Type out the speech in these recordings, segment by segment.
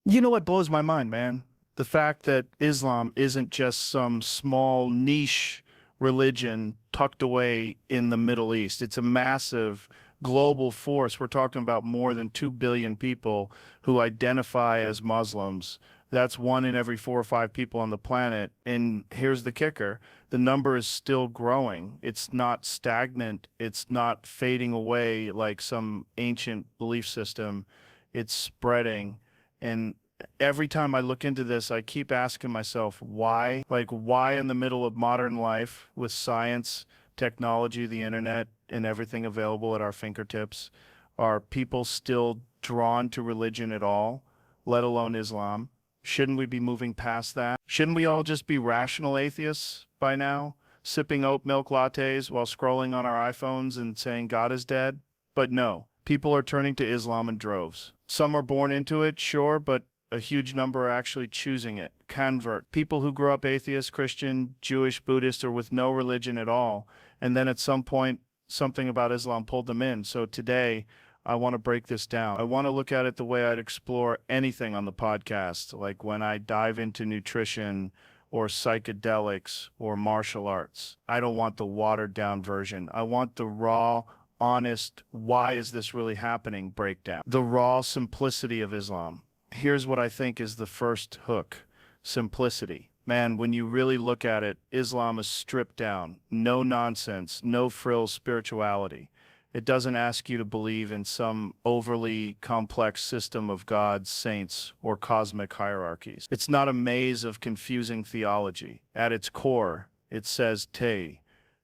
You know what blows my mind, man? The fact that Islam isn't just some small niche religion tucked away in the Middle East. It's a massive global force. We're talking about more than 2 billion people who identify as Muslims. That's one in every 4 or 5 people on the planet. And here's the kicker. The number is still growing. It's not stagnant. It's not fading away like some ancient belief system. It's spreading. And every time I look into this, I keep asking myself, why? Like, why in the middle of modern life with science, technology, the internet, and everything available at our fingertips, are people still drawn to religion at all, let alone Islam? Shouldn't we be moving past that? Shouldn't we all just be rational atheists by now, sipping oat milk lattes while scrolling on our iPhones and saying God is dead? But no, people are turning to Islam in droves. Some are born into it, sure, but a huge number are actually choosing it. Convert. People who grew up atheist, Christian, Jewish, Buddhist, or with no religion at all, and then at some point, something about Islam pulled them in. So today, I want to break this down. I want to look at it the way I'd explore anything on the podcast, like when I dive into nutrition or psychedelics or martial arts. I don't want the watered down version. I want the raw, honest, why is this really happening breakdown. The raw simplicity of Islam. Here's what I think is the first hook: simplicity. Man, when you really look at it, Islam is stripped down. No nonsense, no frills spirituality. It doesn't ask you to believe in some overly complex system of gods, saints, or cosmic hierarchies. It's not a maze of confusing theology. At its core, it says,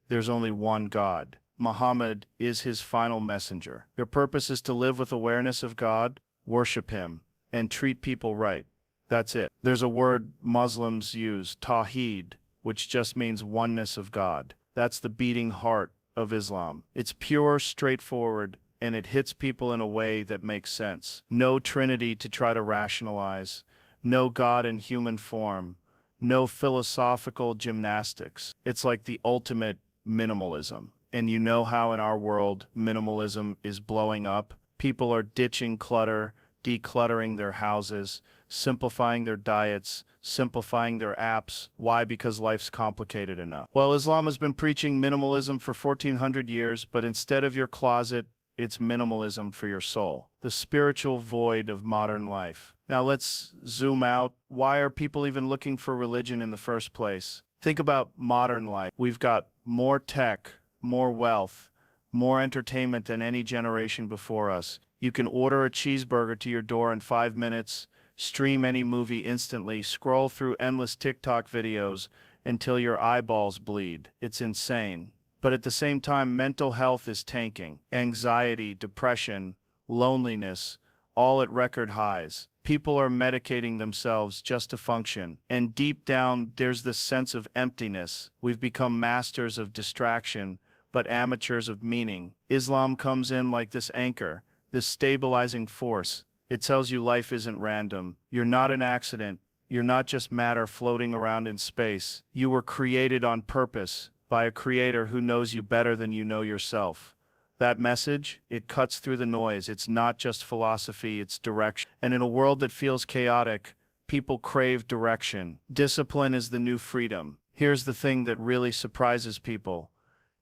there's only one God. Muhammad is his final messenger. Your purpose is to live with awareness of God, worship him, and treat people right. That's it. There's a word Muslims use, tawheed, which just means oneness of God. That's the beating heart of Islam. It's pure, straightforward, and it hits people in a way that makes sense. No trinity to try to rationalize, no God in human form, no philosophical gymnastics. It's like the ultimate minimalism. And you know how in our world minimalism is blowing up? People are ditching clutter, decluttering their houses, simplifying their diets, simplifying their apps. Why? Because life's complicated enough. Well, Islam has been preaching minimalism for 1400 years, but instead of your closet, it's minimalism for your soul, the spiritual void of modern life. Now let's zoom out. Why are people even looking for religion in the first place? Think about modern life. We've got more tech, more wealth, more entertainment than any generation before us. You can order a cheeseburger to your door in 5 minutes, stream any movie instantly, scroll through endless TikTok videos until your eyeballs bleed. It's insane. But at the same time, mental health is tanking. Anxiety, depression, loneliness, all at record highs. People are medicating themselves just to function. And deep down, there's this sense of emptiness. We've become masters of distraction, but amateurs of meaning. Islam comes in like this anchor, this stabilizing force. It tells you life isn't random. You're not an accident. You're not just matter floating around in space. You were created on purpose by a creator who knows you better than you know yourself. That message, it cuts through the noise. It's not just philosophy, it's direction. And in a world that feels chaotic, people crave direction. Discipline is the new freedom. Here's the thing that really surprises people.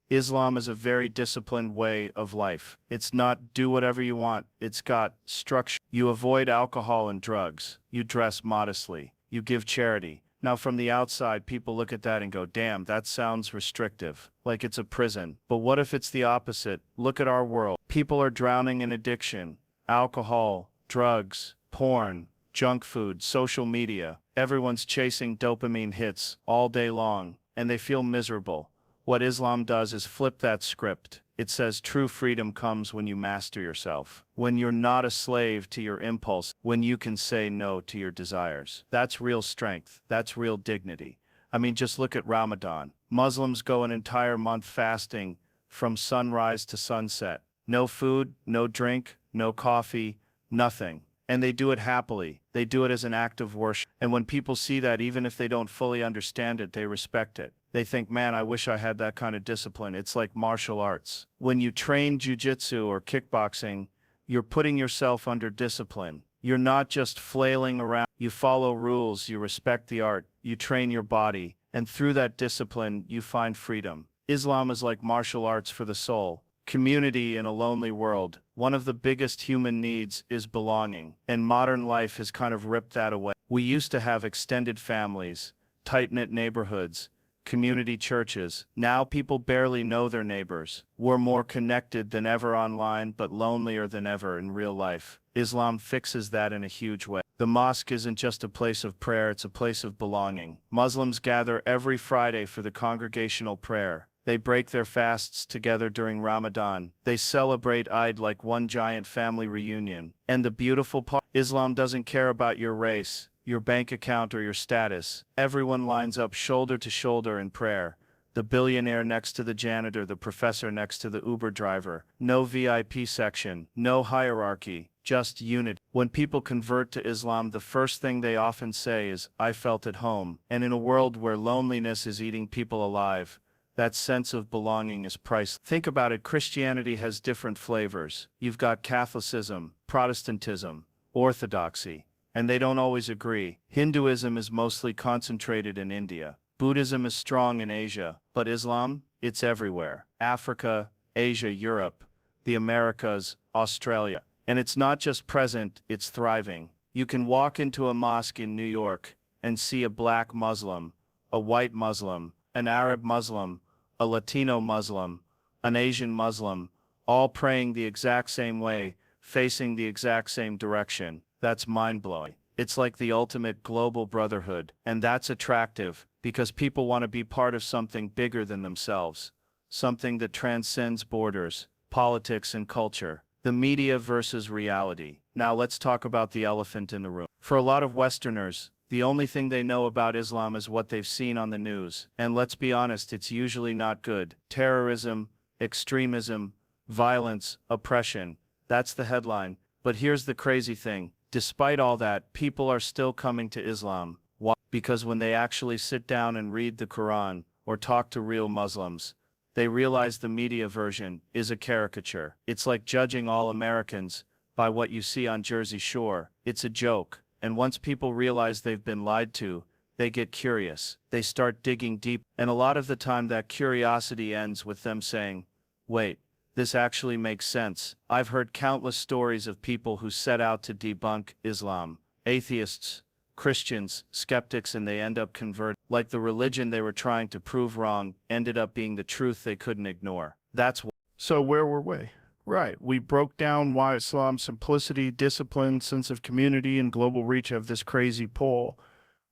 Islam is a very disciplined way of life. It's not do whatever you want. It's got structure. You avoid alcohol and drugs. You dress modestly. You give charity. Now, from the outside, people look at that and go, damn, that sounds restrictive, like it's a prison. But what if it's the opposite? Look at our world. People are drowning in addiction, alcohol, drugs, porn, junk food, social media. Everyone's chasing dopamine hits all day long, and they feel miserable. What Islam does is flip that script. It says true freedom comes when you master yourself, when you're not a slave to your impulse, when you can say no to your desires. That's real strength. That's real dignity. I mean, just look at Ramadan. Muslims go an entire month fasting from sunrise to sunset. No food, no drink, no coffee, nothing. And they do it happily. They do it as an act of worship. And when people see that, even if they don't fully understand it, they respect it. They think, man, I wish I had that kind of discipline. It's like martial arts. When you train jujitsu or kickboxing, you're putting yourself under discipline. You're not just flailing around. You follow rules, you respect the art, you train your body, and through that discipline, you find freedom. Islam is like martial arts for the soul. Community in a lonely world. One of the biggest human needs is belonging, and modern life has kind of ripped that away. We used to have extended families, tight-knit neighborhoods, community churches. Now people barely know their neighbors. We're more connected than ever online, but lonelier than ever in real life. Islam fixes that in a huge way. The mosque isn't just a place of prayer, it's a place of belonging. Muslims gather every Friday for the congregational prayer. They break their fasts together during Ramadan. They celebrate Eid like one giant family reunion. And the beautiful part, Islam doesn't care about your race, your bank account, or your status. Everyone lines up shoulder to shoulder in prayer. The billionaire next to the janitor, the professor next to the Uber driver. No VIP section, no hierarchy, just unity. When people convert to Islam, the first thing they often say is, "I felt at home." And in a world where loneliness is eating people alive, that sense of belonging is priceless. Think about it, Christianity has different flavors. You've got Catholicism, Protestantism, Orthodoxy, and they don't always agree. Hinduism is mostly concentrated in India. Buddhism is strong in Asia, but Islam, it's everywhere. Africa, Asia, Europe, the Americas, Australia. And it's not just present, it's thriving. You can walk into a mosque in New York and see a black Muslim, a white Muslim, an Arab Muslim, a Latino Muslim, an Asian Muslim, all praying the exact same way, facing the exact same direction. That's mind-blowing. It's like the ultimate global brotherhood, and that's attractive because people want to be part of something bigger than themselves, something that transcends borders, politics, and culture. The media versus reality. Now let's talk about the elephant in the room. For a lot of Westerners, the only thing they know about Islam is what they've seen on the news. And let's be honest, it's usually not good. Terrorism, extremism, violence, oppression. That's the headline. But here's the crazy thing. Despite all that, people are still coming to Islam. Why? Because when they actually sit down and read the Quran or talk to real Muslims, they realize the media version is a caricature. It's like judging all Americans by what you see on Jersey Shore. It's a joke. And once people realize they've been lied to, they get curious. They start digging deep. And a lot of the time that curiosity ends with them saying, "Wait, this actually makes sense." I've heard countless stories of people who set out to debunk Islam. Atheists, Christians, skeptics, and they end up converting. Like the religion they were trying to prove wrong ended up being the truth they couldn't ignore. That's why. So where were we? Right, we broke down why Islam's simplicity, discipline, sense of community, and global reach have this crazy pull.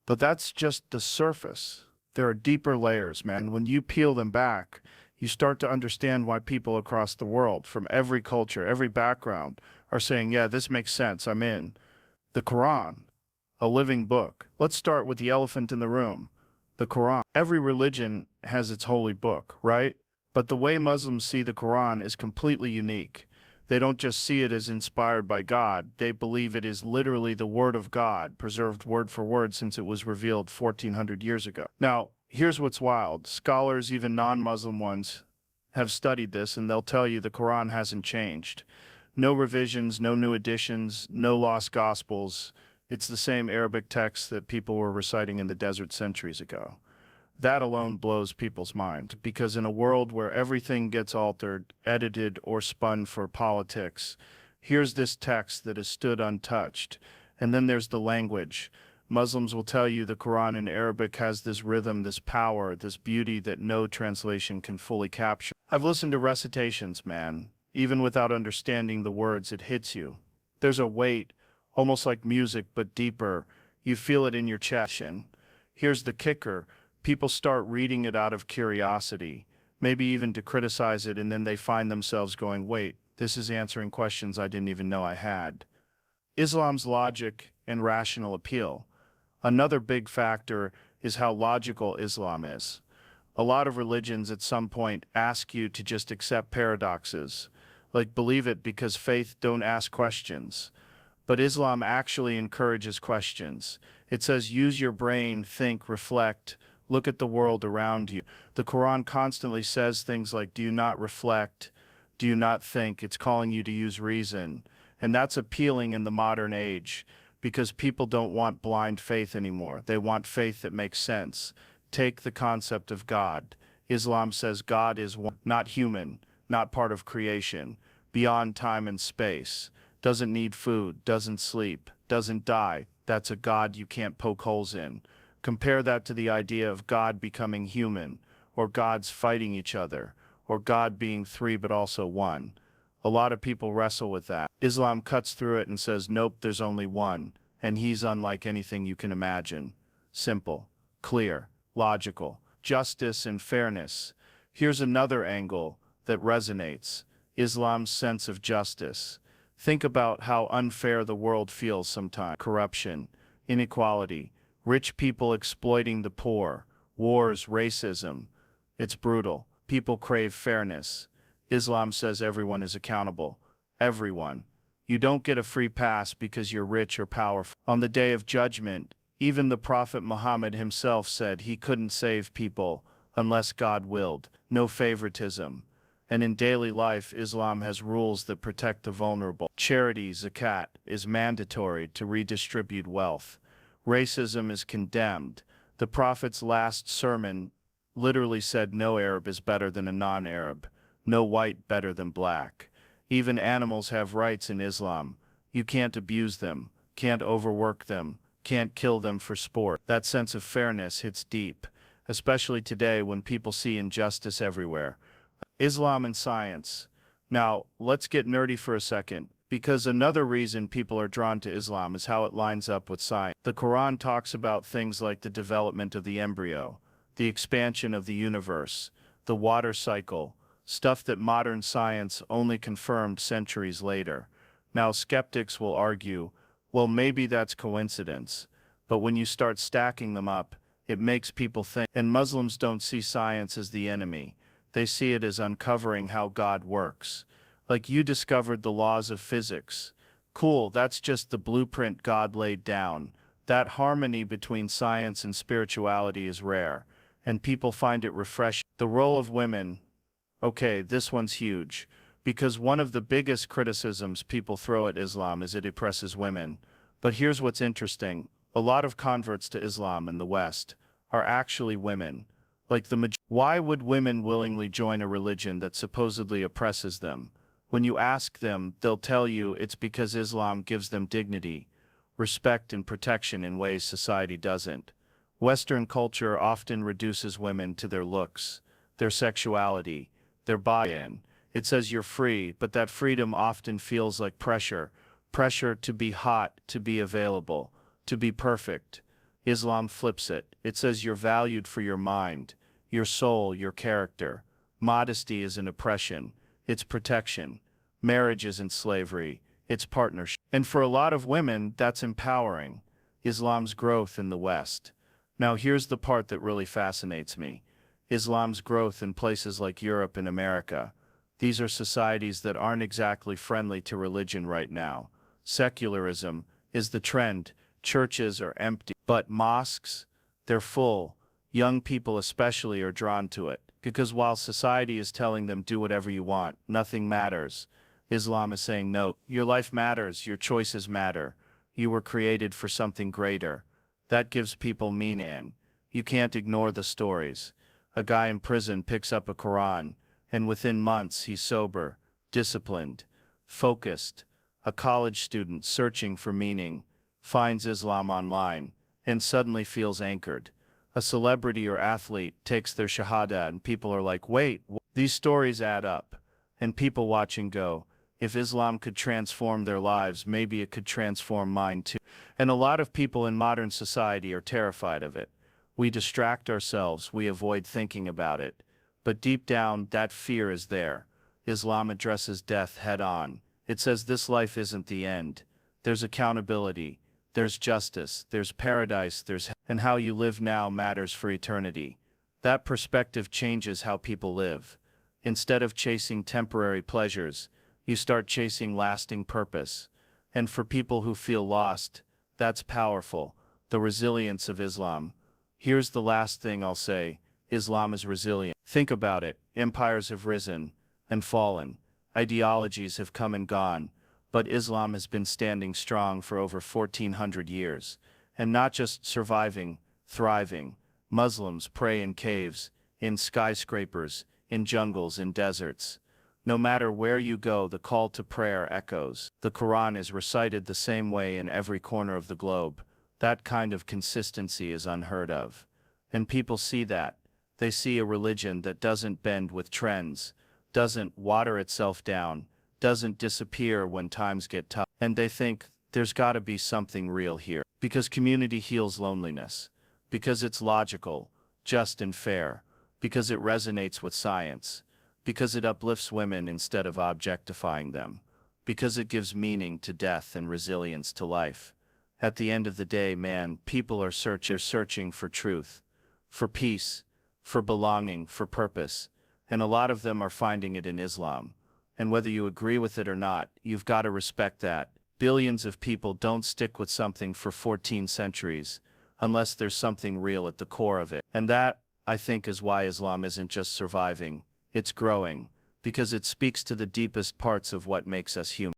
But that's just the surface. There are deeper layers, man. When you peel them back, you start to understand why people across the world, from every culture, every background, are saying, yeah, this makes sense, I'm in. The Quran, a living book. Let's start with the elephant in the room, the Quran. Every religion has its holy book, right? But the way Muslims see the Quran is completely unique. They don't just see it as inspired by God, they believe it is literally the word of God, preserved word for word since it was revealed 1400 years ago. Now, here's what's wild. Scholars, even non-Muslim ones, have studied this and they'll tell you the Quran hasn't changed. No revisions, no new additions, no lost gospels. It's the same Arabic text that people were reciting in the desert centuries ago. That alone blows people's mind, because in a world where everything gets altered, edited, or spun for politics, here's this text that has stood untouched. And then there's the language. Muslims will tell you the Quran in Arabic has this rhythm, this power, this beauty that no translation can fully capture. I've listened to recitations, man. Even without understanding the words, it hits you. There's a weight, almost like music, but deeper. You feel it in your chest. And here's the kicker. People start reading it out of curiosity, maybe even to criticize it, and then they find themselves going, wait, this is answering questions I didn't even know I had. Islam's logic and rational appeal. Another big factor is how logical Islam is. A lot of religions at some point ask you to just accept paradoxes, like believe it because faith don't ask questions. But Islam actually encourages questions. It says use your brain, think, reflect, look at the world around you. The Quran constantly says things like, do you not reflect? Do you not think? It's calling you to use reason. And that's appealing in the modern age because people don't want blind faith anymore. They want faith that makes sense. Take the concept of God. Islam says God is one, not human, not part of creation, beyond time and space, doesn't need food, doesn't sleep, doesn't die. That's a God you can't poke holes in. Compare that to the idea of God becoming human, or gods fighting each other, or God being three but also one. A lot of people wrestle with that. Islam cuts through it and says, nope, there's only one, and he's unlike anything you can imagine. Simple, clear, logical, justice and fairness. Here's another angle that resonates: Islam's sense of justice. Think about how unfair the world feels sometimes. Corruption, inequality, rich people exploiting the poor, wars, racism. It's brutal. People crave fairness. Islam says everyone is accountable. Everyone. You don't get a free pass because you're rich or powerful. On the day of judgment, even the Prophet Muhammad himself said he couldn't save people unless God willed. No favoritism. And in daily life, Islam has rules that protect the vulnerable. Charity, zakat, is mandatory to redistribute wealth. Racism is condemned. The Prophet's last sermon literally said no Arab is better than a non-Arab, no white better than black. Even animals have rights in Islam. You can't abuse them, can't overwork them, can't kill them for sport. That sense of fairness hits deep, especially today when people see injustice everywhere. Islam and science. Now, let's get nerdy for a second, because another reason people are drawn to Islam is how it lines up with science. The Quran talks about things like the development of the embryo, the expansion of the universe, the water cycle, stuff that modern science only confirmed centuries later. Now, skeptics will argue, well, maybe that's coincidence, but when you start stacking them up, it makes people think. And Muslims don't see science as the enemy. They see it as uncovering how God works. Like, you discovered the laws of physics. Cool, that's just the blueprint God laid down. That harmony between science and spirituality is rare, and people find it refreshing. The role of women. Okay, this one's huge, because one of the biggest criticisms people throw at Islam is it oppresses women. But here's what's interesting. A lot of converts to Islam in the West are actually women. Why would women willingly join a religion that supposedly oppresses them? When you ask them, they'll tell you it's because Islam gives them dignity, respect and protection in ways society doesn't. Western culture often reduces women to their looks, their sexuality, their buy-in. It says you're free, but that freedom often feels like pressure. Pressure to be hot, to be available, to be perfect. Islam flips it. It says you're valued for your mind, your soul, your character. Modesty isn't oppression, it's protection. Marriage isn't slavery, it's partnership. And for a lot of women, that's empowering. Islam's growth in the West. Now here's the part that really fascinates me. Islam's growth in places like Europe and America. These are societies that aren't exactly friendly to religion right now. Secularism is the trend. Churches are empty, but mosques, they're full. Young people especially are drawn to it, because while society is telling them do whatever you want, nothing matters, Islam is saying no, your life matters, your choices matter. You were created for something greater. That gives people meaning. You can't ignore the stories. A guy in prison picks up a Quran, and within months he's sober, disciplined, focused. A college student searching for meaning finds Islam online and suddenly feels anchored. A celebrity or athlete takes their shahada and people are like, wait, these stories add up. And people watch and go, if Islam could transform their lives, maybe it could transform mine too. And a lot of people in modern society are terrified of it. We distract ourselves, we avoid thinking about it. But deep down, that fear is there. Islam addresses death head on. It says this life isn't the end. There's accountability, there's justice, there's paradise, and how you live now matters for eternity. That perspective changes how people live. Instead of chasing temporary pleasures, you start chasing lasting purpose. And for people who feel lost, that's powerful. The resilience of Islam. Here's the last thing I'll say. Islam is resilient. Think about it. Empires have risen and fallen. Ideologies have come and gone. but Islam has been standing strong for over 1400 years, and not just surviving, thriving. Muslims pray in caves, in skyscrapers, in jungles, in deserts. No matter where you go, the call to prayer echoes. The Quran is recited the same way in every corner of the globe. That kind of consistency is unheard of. And people see that. They see a religion that doesn't bend with trends, doesn't water itself down, doesn't disappear when times get tough. And they think, there's gotta be something real here. Because community heals loneliness. Because it's logical, just and fair. Because it resonates with science. Because it uplifts women instead of objectifying them. Because it gives meaning to death and resilience to life. At the end of the day, man, people are searching for truth, for peace, for belonging, for purpose. And a lot of them are finding it in Islam. And whether you agree with it or not, you've got to respect that. Billions of people don't stick with something for 14 centuries, unless there's something real at the core of it. And that, I think, is why Islam isn't just surviving, it's growing, because it speaks to the deepest parts of what makes us human.